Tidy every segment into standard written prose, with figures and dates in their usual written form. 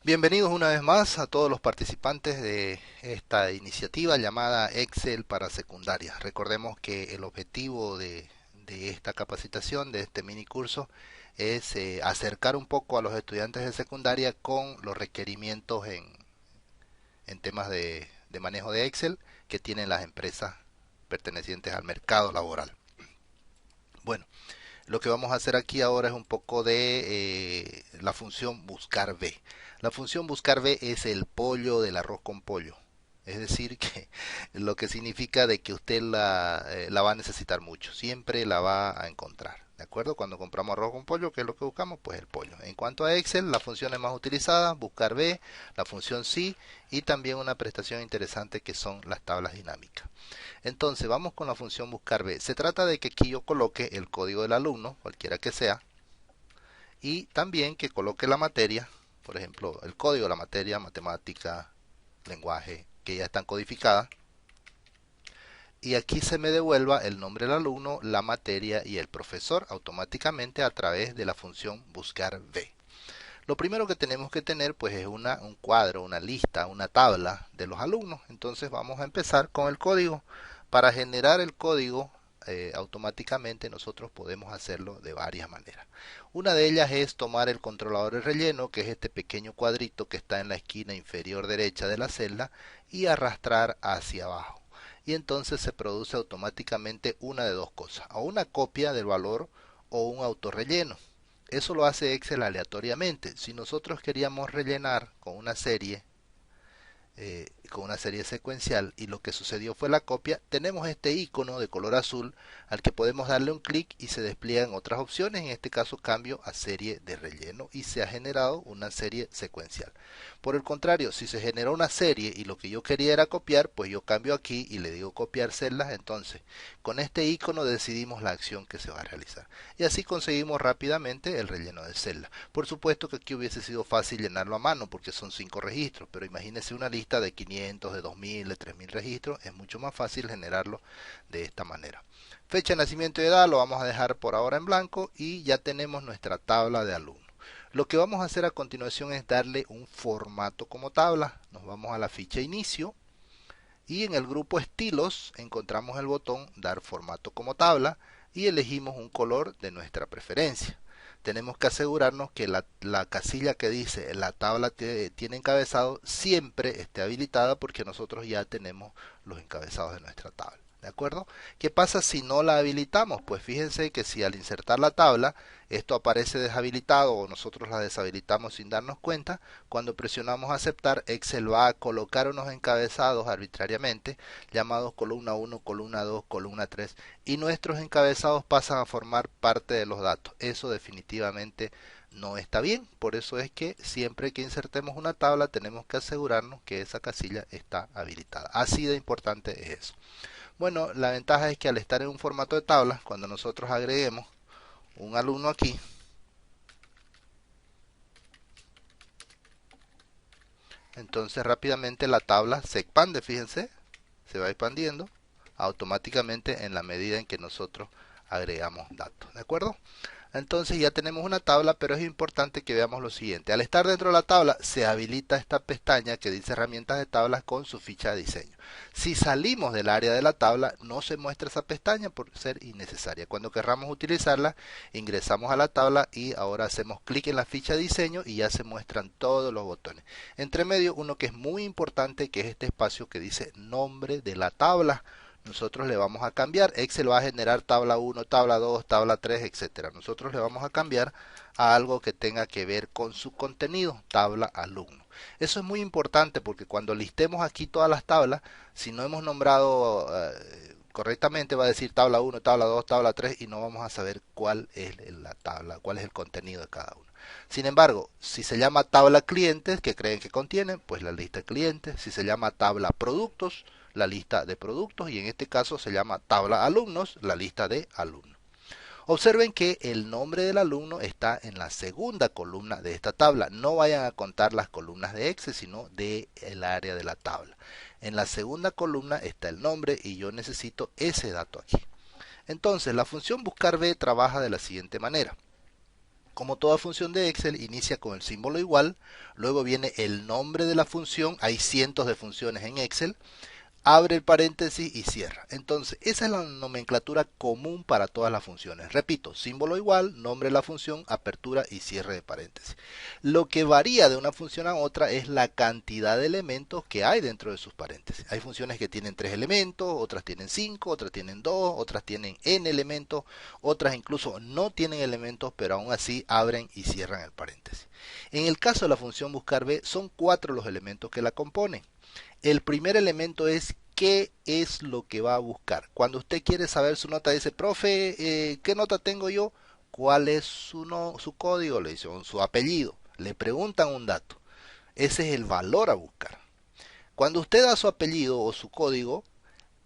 Bienvenidos una vez más a todos los participantes de esta iniciativa llamada Excel para secundaria. Recordemos que el objetivo de esta capacitación, de este mini curso, es acercar un poco a los estudiantes de secundaria con los requerimientos en temas de manejo de Excel que tienen las empresas pertenecientes al mercado laboral. Bueno, lo que vamos a hacer aquí ahora es un poco de la función buscar B. La función buscar B es el pollo del arroz con pollo. Es decir, que lo que significa de que usted la va a necesitar mucho. Siempre la va a encontrar. ¿De acuerdo? Cuando compramos arroz con pollo, ¿qué es lo que buscamos? Pues el pollo. En cuanto a Excel, las funciones más utilizadas, buscar B, la función sí y también una prestación interesante que son las tablas dinámicas. Entonces vamos con la función buscar B. Se trata de que aquí yo coloque el código del alumno, cualquiera que sea, y también que coloque la materia, por ejemplo, el código de la materia, matemática, lenguaje, que ya están codificadas. Y aquí se me devuelva el nombre del alumno, la materia y el profesor automáticamente a través de la función buscar B. Lo primero que tenemos que tener pues es un cuadro, una lista, una tabla de los alumnos. Entonces vamos a empezar con el código. Para generar el código automáticamente nosotros podemos hacerlo de varias maneras. Una de ellas es tomar el controlador de relleno, que es este pequeño cuadrito que está en la esquina inferior derecha de la celda, y arrastrar hacia abajo. Y entonces se produce automáticamente una de dos cosas, o una copia del valor o un autorrelleno. Eso lo hace Excel aleatoriamente. Si nosotros queríamos rellenar con una serie secuencial y lo que sucedió fue la copia, tenemos este icono de color azul al que podemos darle un clic y se despliegan otras opciones. En este caso cambio a serie de relleno y se ha generado una serie secuencial. Por el contrario, si se generó una serie y lo que yo quería era copiar, pues yo cambio aquí y le digo copiar celdas. Entonces con este icono decidimos la acción que se va a realizar y así conseguimos rápidamente el relleno de celda. Por supuesto que aquí hubiese sido fácil llenarlo a mano porque son 5 registros, pero imagínense una lista de 500, de 2000, de 3000 registros, es mucho más fácil generarlo de esta manera. Fecha de nacimiento y edad lo vamos a dejar por ahora en blanco y ya tenemos nuestra tabla de alumnos. Lo que vamos a hacer a continuación es darle un formato como tabla. Nos vamos a la ficha inicio y en el grupo estilos encontramos el botón dar formato como tabla y elegimos un color de nuestra preferencia. Tenemos que asegurarnos que la casilla que dice la tabla tiene encabezado siempre esté habilitada porque nosotros ya tenemos los encabezados de nuestra tabla. ¿De acuerdo? ¿Qué pasa si no la habilitamos? Pues fíjense que si al insertar la tabla esto aparece deshabilitado o nosotros la deshabilitamos sin darnos cuenta, cuando presionamos aceptar, Excel va a colocar unos encabezados arbitrariamente llamados columna 1, columna 2, columna 3 y nuestros encabezados pasan a formar parte de los datos. Eso definitivamente no está bien, por eso es que siempre que insertemos una tabla tenemos que asegurarnos que esa casilla está habilitada. Así de importante es eso. Bueno, la ventaja es que al estar en un formato de tabla, cuando nosotros agreguemos un alumno aquí, entonces rápidamente la tabla se expande, fíjense, se va expandiendo automáticamente en la medida en que nosotros agregamos datos, ¿de acuerdo? Entonces ya tenemos una tabla, pero es importante que veamos lo siguiente. Al estar dentro de la tabla, se habilita esta pestaña que dice herramientas de tablas con su ficha de diseño. Si salimos del área de la tabla, no se muestra esa pestaña por ser innecesaria. Cuando querramos utilizarla, ingresamos a la tabla y ahora hacemos clic en la ficha de diseño y ya se muestran todos los botones. Entre medio, uno que es muy importante, que es este espacio que dice nombre de la tabla. Nosotros le vamos a cambiar. Excel va a generar tabla 1, tabla 2, tabla 3, etcétera. Nosotros le vamos a cambiar a algo que tenga que ver con su contenido, tabla alumno. Eso es muy importante porque cuando listemos aquí todas las tablas, si no hemos nombrado correctamente va a decir tabla 1, tabla 2, tabla 3 y no vamos a saber cuál es la tabla, cuál es el contenido de cada uno. Sin embargo, si se llama tabla clientes, que creen que contiene, pues la lista de clientes. Si se llama tabla productos, la lista de productos y en este caso se llama tabla alumnos, la lista de alumnos. Observen que el nombre del alumno está en la segunda columna de esta tabla. No vayan a contar las columnas de Excel, sino del área de la tabla. En la segunda columna está el nombre y yo necesito ese dato aquí. Entonces, la función buscar B trabaja de la siguiente manera. Como toda función de Excel, inicia con el símbolo igual, luego viene el nombre de la función, hay cientos de funciones en Excel, abre el paréntesis y cierra. Entonces, esa es la nomenclatura común para todas las funciones. Repito, símbolo igual, nombre de la función, apertura y cierre de paréntesis. Lo que varía de una función a otra es la cantidad de elementos que hay dentro de sus paréntesis. Hay funciones que tienen 3 elementos, otras tienen 5, otras tienen 2, otras tienen n elementos, otras incluso no tienen elementos, pero aún así abren y cierran el paréntesis. En el caso de la función buscar b, son 4 los elementos que la componen. El primer elemento es qué es lo que va a buscar. Cuando usted quiere saber su nota, dice, profe, ¿qué nota tengo yo? ¿Cuál es su código? Le dice, su apellido. Le preguntan un dato. Ese es el valor a buscar. Cuando usted da su apellido o su código,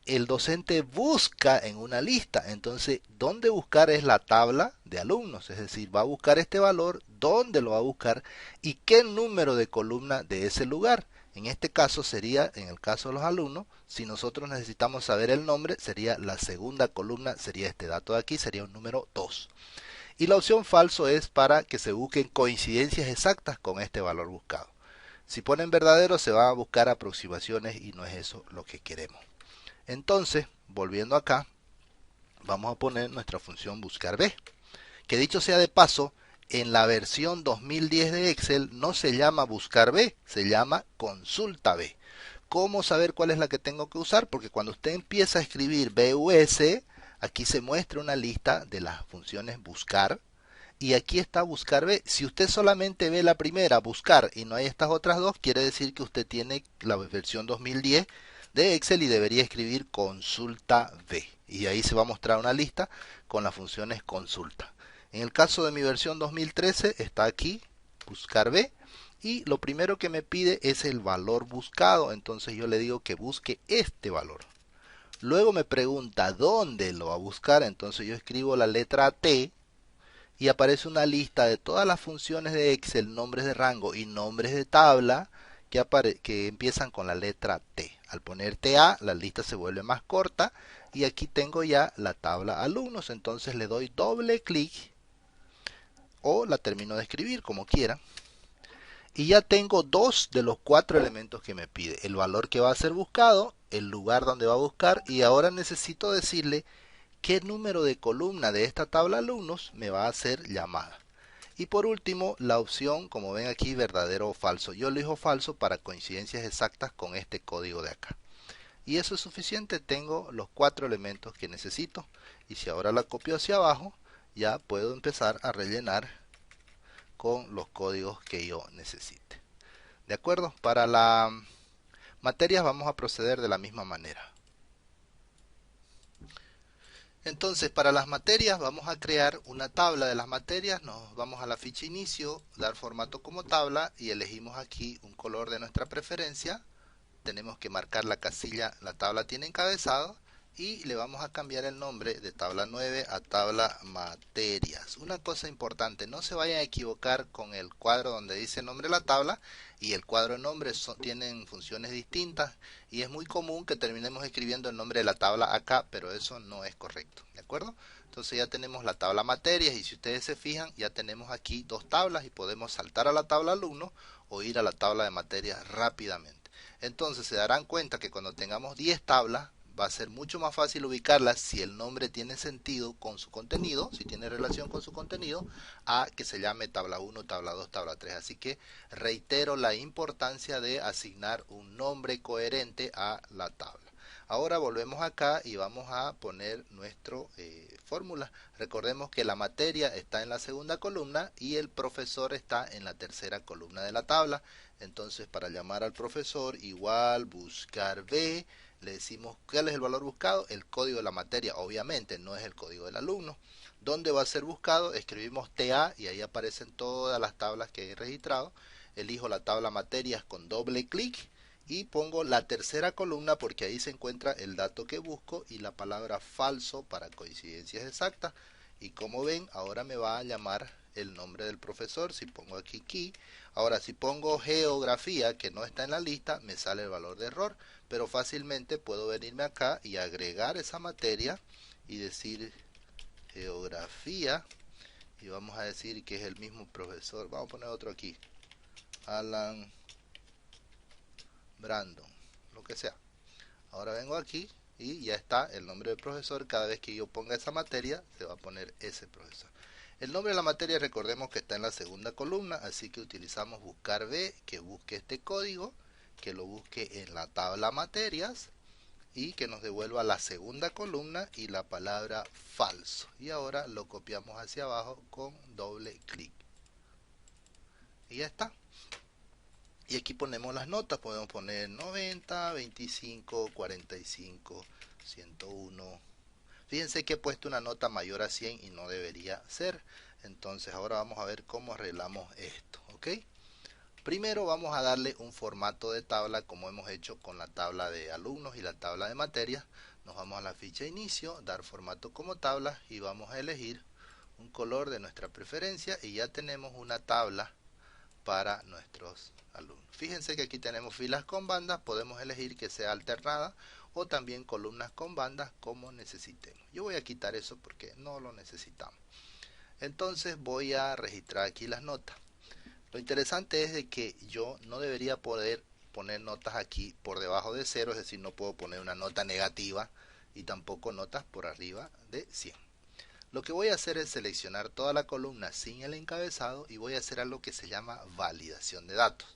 el docente busca en una lista. Entonces, ¿dónde buscar? Es la tabla de alumnos. Es decir, va a buscar este valor, dónde lo va a buscar y qué número de columna de ese lugar. En este caso sería, en el caso de los alumnos, si nosotros necesitamos saber el nombre, sería la segunda columna, sería este dato de aquí, sería un número 2. Y la opción falso es para que se busquen coincidencias exactas con este valor buscado. Si ponen verdadero, se van a buscar aproximaciones y no es eso lo que queremos. Entonces, volviendo acá, vamos a poner nuestra función buscar b, que dicho sea de paso, en la versión 2010 de Excel no se llama buscar b, se llama consulta b. ¿Cómo saber cuál es la que tengo que usar? Porque cuando usted empieza a escribir BUS, aquí se muestra una lista de las funciones buscar y aquí está buscar b. Si usted solamente ve la primera, buscar, y no hay estas otras dos, quiere decir que usted tiene la versión 2010 de Excel y debería escribir consulta b. Y ahí se va a mostrar una lista con las funciones consulta. En el caso de mi versión 2013 está aquí, buscar b. Y lo primero que me pide es el valor buscado. Entonces yo le digo que busque este valor. Luego me pregunta dónde lo va a buscar. Entonces yo escribo la letra T y aparece una lista de todas las funciones de Excel, nombres de rango y nombres de tabla que empiezan con la letra T. Al poner TA, la lista se vuelve más corta y aquí tengo ya la tabla alumnos. Entonces le doy doble clic o la termino de escribir como quiera. Y ya tengo dos de los 4 elementos que me pide. El valor que va a ser buscado, el lugar donde va a buscar y ahora necesito decirle qué número de columna de esta tabla alumnos me va a hacer llamada. Y por último, la opción, como ven aquí, verdadero o falso. Yo elijo falso para coincidencias exactas con este código de acá. Y eso es suficiente, tengo los 4 elementos que necesito. Y si ahora la copio hacia abajo, ya puedo empezar a rellenar con los códigos que yo necesite. ¿De acuerdo? Para las materias vamos a proceder de la misma manera. Entonces, para las materias vamos a crear una tabla de las materias, nos vamos a la ficha inicio, dar formato como tabla y elegimos aquí un color de nuestra preferencia. Tenemos que marcar la casilla, la tabla tiene encabezado y le vamos a cambiar el nombre de tabla 9 a tabla materias. Una cosa importante, no se vayan a equivocar con el cuadro donde dice nombre de la tabla y el cuadro de nombre tienen funciones distintas y es muy común que terminemos escribiendo el nombre de la tabla acá, pero eso no es correcto, ¿de acuerdo? Entonces ya tenemos la tabla materias y si ustedes se fijan ya tenemos aquí dos tablas y podemos saltar a la tabla alumno o ir a la tabla de materias rápidamente. Entonces se darán cuenta que cuando tengamos 10 tablas va a ser mucho más fácil ubicarlas si el nombre tiene sentido con su contenido, si tiene relación con su contenido, a que se llame tabla 1, tabla 2, tabla 3. Así que reitero la importancia de asignar un nombre coherente a la tabla. Ahora volvemos acá y vamos a poner nuestra fórmula. Recordemos que la materia está en la segunda columna y el profesor está en la tercera columna de la tabla. Entonces para llamar al profesor igual buscar B, le decimos cuál es el valor buscado, el código de la materia, obviamente no es el código del alumno. ¿Dónde va a ser buscado? Escribimos TA y ahí aparecen todas las tablas que he registrado. Elijo la tabla materias con doble clic y pongo la tercera columna porque ahí se encuentra el dato que busco y la palabra falso para coincidencias exactas. Y como ven, ahora me va a llamar el nombre del profesor. Si pongo aquí key, ahora si pongo geografía que no está en la lista, me sale el valor de error, pero fácilmente puedo venirme acá y agregar esa materia y decir geografía y vamos a decir que es el mismo profesor. Vamos a poner otro aquí, Alan Brandon, lo que sea. Ahora vengo aquí y ya está el nombre del profesor. Cada vez que yo ponga esa materia se va a poner ese profesor. El nombre de la materia, recordemos que está en la segunda columna, así que utilizamos buscar B, que busque este código, que lo busque en la tabla materias y que nos devuelva la segunda columna y la palabra falso. Y ahora lo copiamos hacia abajo con doble clic. Y ya está. Y aquí ponemos las notas, podemos poner 90, 25, 45, 101. Fíjense que he puesto una nota mayor a 100 y no debería ser. Entonces ahora vamos a ver cómo arreglamos esto, ¿ok? Primero vamos a darle un formato de tabla como hemos hecho con la tabla de alumnos y la tabla de materias. Nos vamos a la ficha inicio, dar formato como tabla y vamos a elegir un color de nuestra preferencia y ya tenemos una tabla para nuestros alumnos. Fíjense que aquí tenemos filas con bandas, podemos elegir que sea alternada o también columnas con bandas como necesitemos. Yo voy a quitar eso porque no lo necesitamos. Entonces voy a registrar aquí las notas. Lo interesante es de que yo no debería poder poner notas aquí por debajo de 0, es decir, no puedo poner una nota negativa y tampoco notas por arriba de 100. Lo que voy a hacer es seleccionar toda la columna sin el encabezado y voy a hacer algo que se llama validación de datos.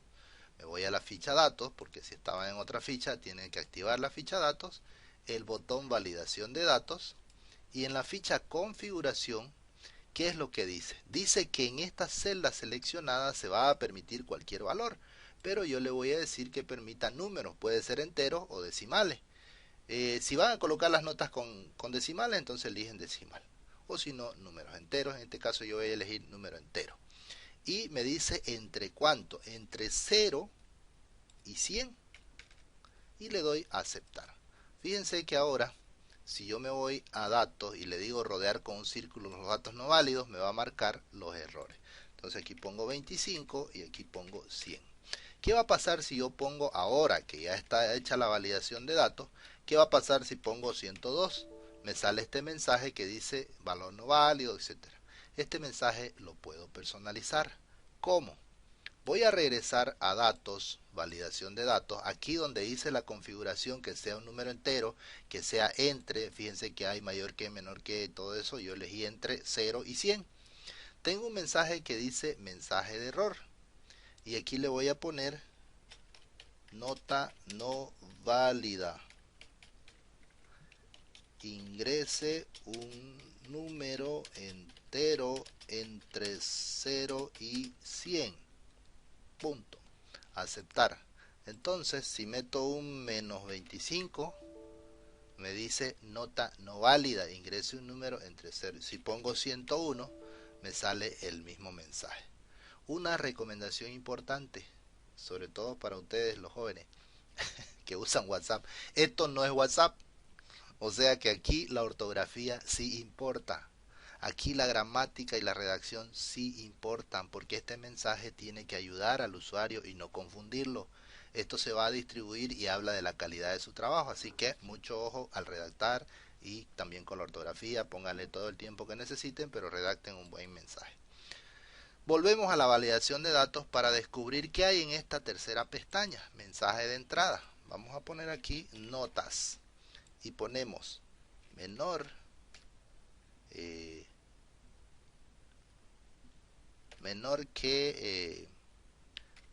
Me voy a la ficha datos, porque si estaba en otra ficha tienen que activar la ficha datos, el botón validación de datos y en la ficha configuración, ¿qué es lo que dice? Dice que en esta celda seleccionada se va a permitir cualquier valor, pero yo le voy a decir que permita números, puede ser enteros o decimales. Si van a colocar las notas con decimales, entonces eligen decimal. O si no, números enteros. En este caso yo voy a elegir número entero. Y me dice entre cuánto, entre 0 y 100. Y le doy a aceptar. Fíjense que ahora, si yo me voy a datos y le digo rodear con un círculo los datos no válidos, me va a marcar los errores. Entonces aquí pongo 25 y aquí pongo 100. ¿Qué va a pasar si yo pongo ahora que ya está hecha la validación de datos? ¿Qué va a pasar si pongo 102? Me sale este mensaje que dice valor no válido, etcétera. Este mensaje lo puedo personalizar. ¿Cómo? Voy a regresar a datos, validación de datos, aquí donde hice la configuración que sea un número entero, que sea entre, fíjense que hay mayor que, menor que, todo eso, yo elegí entre 0 y 100. Tengo un mensaje que dice mensaje de error y aquí le voy a poner nota no válida. Ingrese un número entero entre 0 y 100. Punto. Aceptar. Entonces, si meto un menos 25, me dice nota no válida. Ingrese un número entre 0. Si pongo 101, me sale el mismo mensaje. Una recomendación importante, sobre todo para ustedes los jóvenes que usan WhatsApp. Esto no es WhatsApp. O sea que aquí la ortografía sí importa. Aquí la gramática y la redacción sí importan porque este mensaje tiene que ayudar al usuario y no confundirlo. Esto se va a distribuir y habla de la calidad de su trabajo, así que mucho ojo al redactar y también con la ortografía. Pónganle todo el tiempo que necesiten, pero redacten un buen mensaje. Volvemos a la validación de datos para descubrir qué hay en esta tercera pestaña, mensaje de entrada. Vamos a poner aquí notas y ponemos menor menor que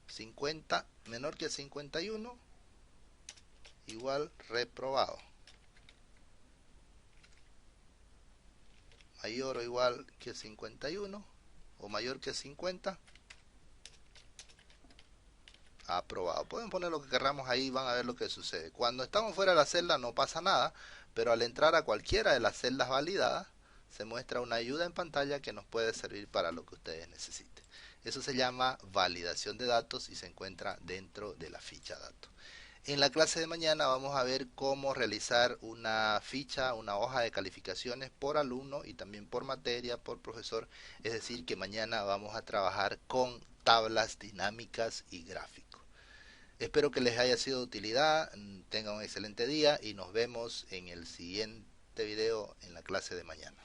50, menor que 51, igual reprobado. Mayor o igual que 51 o mayor que 50, aprobado. Pueden poner lo que queramos ahí, van a ver lo que sucede. Cuando estamos fuera de la celda no pasa nada, pero al entrar a cualquiera de las celdas validadas, se muestra una ayuda en pantalla que nos puede servir para lo que ustedes necesiten. Eso se llama validación de datos y se encuentra dentro de la ficha datos. En la clase de mañana vamos a ver cómo realizar una ficha, una hoja de calificaciones por alumno y también por materia, por profesor. Es decir, que mañana vamos a trabajar con tablas dinámicas y gráficos. Espero que les haya sido de utilidad, tengan un excelente día y nos vemos en el siguiente video en la clase de mañana.